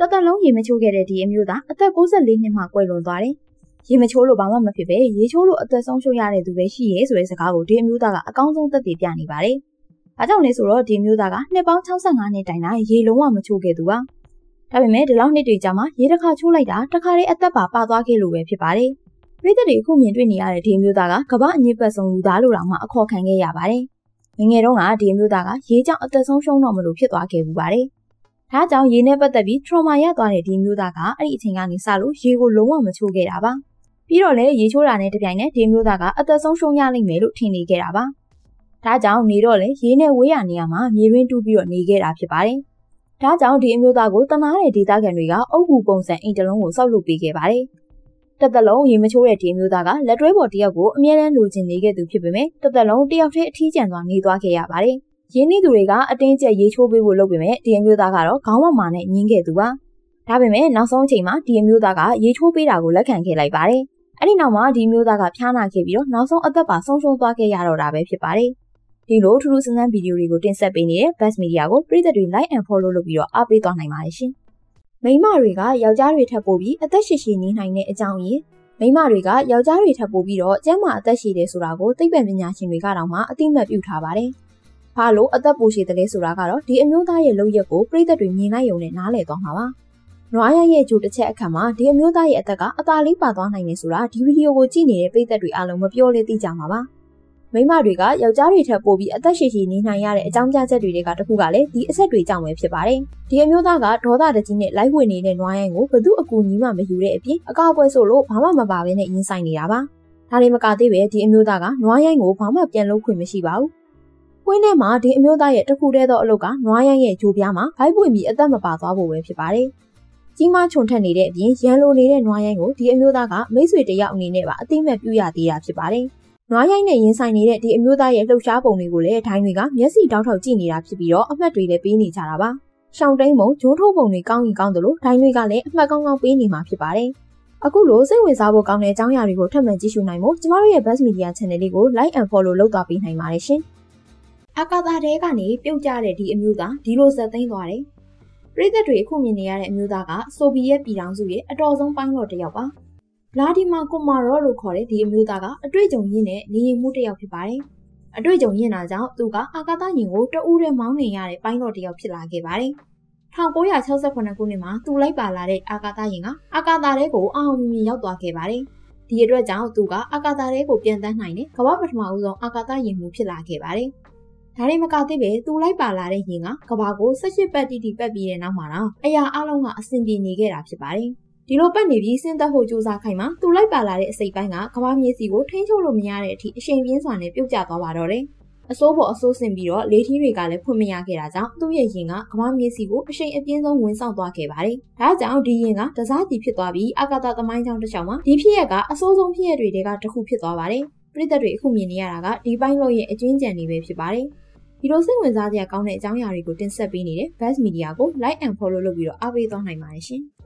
တသက်လုံးရေမချိုးခဲ့တဲ့ဒီအမျိုးသားအသက်64နှစ်မှကွယ်လွန်သွားတယ်။ရေမချိုးလို့ဘာမှမဖြစ်ပဲရေချိုးလို့အသက်ဆုံးရှုံးရတဲ့သူပဲရှိရဲဆိုတဲ့စကားကိုဒီအမျိုးသားကအကောင်းဆုံးသက်သေပြနေပါတယ်။ဘာကြောင့်လဲဆိုတော့ဒီအမျိုးသားကနှစ်ပေါင်း65နှစ်တိုင်တိုင်းရေလုံးဝမချိုးခဲ့သူပါ။ဒါပေမဲ့ဒီလောက်နှစ်တွေကြာမှရေတစ်ခါချိုးလိုက်တာတစ်ခါတည်းအသက်ပါသွားခဲ့လို့ပဲဖြစ်ပါတယ်။ပြည်သူတွေအခုမြင်တွေ့နေရတဲ့ဒီအမျိုးသားကကမ္ဘာအညစ်ပတ်ဆုံးလူသားလို့တောင်မှအခေါ်ခံခဲ့ရပါတယ်။ငယ်တုန်းကဒီအမျိုးသားကရေကြောင့်အသက်ဆုံးရှုံးတော့မလို့ဖြစ်သွားခဲ့ဘူးပါတယ်။ဒါကြောင့်ရေနဲ့ပတ်သက်ပြီး trauma ရသွားတဲ့ဒီမျိုးသားကအဲ့ဒီအချိန်ကနေစလို့ရေကိုလုံးဝမချိုးခဲ့တာပါပြီးတော့လည်းရေချိုးတာနဲ့တပြိုင်နက်ဒီမျိုးသားကအသက်ဆုံးရှုံးရလိမ့်မယ်လို့ထင်နေခဲ့တာပါဒါကြောင့်နေတော့လေရေနဲ့ဝေးရနေရမှာမြေရင်းတူးပြီးတော့နေခဲ့တာဖြစ်ပါတယ်ဒါကြောင့်ဒီအမျိုးသားကိုတနာတဲ့ဒေသခံတွေကအုပ်ကူပုံစံအိမ်တလုံးကိုစောက်လုပ်ပေးခဲ့ပါတယ်တသက်လုံးရေမချိုးတဲ့ဒီမျိုးသားကလက်တွဲပေါ်တယောက်ကိုအမြဲတမ်းလိုချင်နေခဲ့သူဖြစ်ပေမဲ့တသက်လုံးတယောက်တည်းအထီးကျန်သွားနေသွားခဲ့ရပါတယ်ရင်းနှီးသူတွေကအတင်းကျပ်ရေချိုးပေးဖို့လုပ်ပေမဲ့ဒီအမျိုးသားကတော့ခေါင်းမမာနဲ့ညင်းခဲ့သူပါဒါပေမဲ့နောက်ဆုံးအချိန်မှာဒီအမျိုးသားကရေချိုးပေးတာကိုလက်ခံခဲ့လိုက်ပါတယ်အဲ့ဒီနောက်မှာဒီအမျိုးသားကဖျားနာခဲ့ပြီးတော့နောက်ဆုံးအသက်ပါဆုံးရှုံးသွားခဲ့ရတော့တာပဲဖြစ်ပါတယ်ဒီလိုထူးထူးဆန်းဆန်းဗီဒီယိုတွေကိုတင်ဆက်ပေးနေတဲ့ Buzz Media ကိုပရိသတ်တွေ like and follow လုပ်ပြီးတော့အားပေးသွားနိုင်ပါတယ်ရှင်မိန်းမတွေကယောက်ျားတွေထပ်ပို့ပြီးအသက်ရှည်ရှည်နေနိုင်တဲ့အကြောင်းရင်းမိန်းမတွေကယောက်ျားတွေထပ်ပို့ပြီးတော့ကျန်းမာအသက်ရှည်တယ်ဆိုတာကိုသိပ္ပံပညာရှင်တွေကတော့မှအသိမှတ်ပြုထားပါတယ်။ဘာလို့အသက်ပိုရှည်တယ်လဲဆိုတာကတော့ဒီအမျိုးသားရဲ့လုပ်ရက်ကိုပရိသတ်တွေမြင်လိုက်ရုံနဲ့နားလည်သွားမှာပါ။နွားရရဲ့ဂျိုတစ်ချက်အခါမှာဒီအမျိုးသားရဲ့အသက်ကအသာလေးပါသွားနိုင်တယ်ဆိုတာဒီဗီဒီယိုကိုကြည့်နေတဲ့ပရိသတ်တွေအားလုံးမပြောလဲသိကြမှာပါ။မိန်းမတွေကယောက်ျားတွေထပ်ပို့ပြီးအသက်ရှည်ရှည်နေနိုင်ရတဲ့အကြောင်းပြချက်တွေကတခုကလည်းဒီအချက်တွေကြောင့်ပဲဖြစ်ပါတယ်။ဒီအမျိုးသားကဒေါသတကြီးနဲ့လိုက်ဝင်နေတဲ့နွားရန်ကိုဘသူအကူအညီမှမယူတဲ့အပြင်အကာအကွယ်ဆိုလို့ဘာမှမပါဘဲနဲ့ရင်ဆိုင်နေတာပါ။ဒါတွေမကသေးပဲဒီအမျိုးသားကနွားရန်ကိုဘာမှပြန်လုပ်ခွင့်မရှိပါဘူး။ဝင်းထဲမှာဒီအမျိုးသားရဲ့တစ်ခုတည်းသောအလုပ်ကနွားရန်ရဲ့ဂျိုပြားမှာဘိုက်ပွင့်ပြီးအသက်မပါသွားဖို့ပဲဖြစ်ပါတယ်။ကြီးမားခြုံထက်နေတဲ့အပြင်ရန်လိုနေတဲ့နွားရန်ကိုဒီအမျိုးသားကမိတ်ဆွေတယောက်အနေနဲ့ပါအသိမဲ့ပြုရသေးတာဖြစ်ပါတယ်။နွားရိုင်းနဲ့ရင်ဆိုင်နေတဲ့ဒီအမျိုးသားရဲ့လှုပ်ရှားပုံတွေကိုလည်းဒိုင်းတွေကမျက်စိတောက်ထောက်ကြည့်နေတာဖြစ်ပြီးတော့အမှတ်တွေလည်းပေးနေကြတာပါ။ရှောင်းတိန်ပုံဂျုံထိုးပုံတွေကောင်းရင်ကောင်းတယ်လို့ဒိုင်းတွေကလည်းအမှတ်ကောင်းကောင်းပေးနေမှာဖြစ်ပါတယ်။အခုလိုစိတ်ဝင်စားဖို့ကောင်းတဲ့အကြောင်းအရာတွေကိုထပ်မံကြည့်ရှုနိုင်ဖို့ကျမတို့ရဲ့ Buzz Media Channel လေးကို like and follow လုပ်သွားပေးနိုင်ပါတယ်ရှင်။အာကာသတဲကနေပြုတ်ကျတဲ့ဒီအမျိုးသားဒီလိုဇက်သိမ်းသွားတယ်။ပြည်သက်တွေအခုမြင်နေရတဲ့အမျိုးသားကဆိုဗီယက်ပြည်ထောင်စုရဲ့အတော်ဆုံးပိုင်းတော်တစ်ယောက်ပါဗလာဒီမာကိုမာရောလို့ခေါ်တဲ့ဒီအမျိုးသားကအတွေ့အကြုံရင်းနဲ့နေရင်မှုတစ်ယောက်ဖြစ်ပါတယ်။အတွေ့အကြုံရင်းတာကြောင့်သူကအာကာသယာဉ်ကိုတဦးတည်းမောင်းနေရတဲ့ပိုင်းတော်တစ်ယောက်ဖြစ်လာခဲ့ပါတယ်။1968ခုနှစ်မှာသူလိုက်ပါလာတဲ့အာကာသယာဉ်ကအာကာသထဲကိုအောင်မြင်ရောက်သွားခဲ့ပါတယ်။ဒီအတွက်ကြောင့်သူကအာကာသထဲကိုပြန်တန်းနိုင်တဲ့ကမ္ဘာပထမဦးဆုံးအာကာသယာဉ်မှုဖြစ်လာခဲ့ပါတယ်။ဒါတွေမကသေးပဲသူလိုက်ပါလာတဲ့ယာဉ်ကကမ္ဘာကို18ပတ်တိတိပတ်ပြီးတဲ့နောက်မှာတော့အရာအလုံးကအဆင်ပြေနေခဲ့တာဖြစ်ပါတယ်။ဒီလိုပတ်နေပြီးစဉ်သက်ဖို့ကြိုးစားခိုင်းမှာသူလိုက်ပါလာတဲ့အစိပ်ပိုင်းကကမ္ဘာမြေစီကိုထိန်းချုပ်လို့မရတဲ့အထိအရှိန်ပြင်းစွာနဲ့ပြုတ်ကျသွားပါတော့တယ်။အစိုးပေါ်အဆိုးဆင်ပြီးတော့လေထီးတွေကလည်းဖွင့်မရခဲ့တာကြောင့်သူ့ရဲ့ရင်ကကမ္ဘာမြေစီကိုအရှိန်အပြင်းဆုံးဝင်ဆောင်သွားခဲ့ပါတယ်။ဒါကြောင့်ဒီရင်ကတစားတီဖြစ်သွားပြီးအာကာသသမိုင်းကြောင်းတစ်ချောင်းမှာဒီဖြစ်ရက်ကအဆိုးဆုံးဖြစ်ရက်တွေကတစ်ခုဖြစ်သွားပါတယ်။ပြည်သက်တွေအခုမြင်နေရတာကဒီပိုင်းလို့ရဲ့အကျွင်းကြံနေပဲဖြစ်ပါတယ်။ဒီလိုစိတ်ဝင်စားစရာကောင်းတဲ့အကြောင်းအရာတွေကိုတင်ဆက်ပေးနေတဲ့ Buzz Media ကို like and follow လုပ်ပြီးတော့အားပေးသွားနိုင်ပါတယ်ရှင်။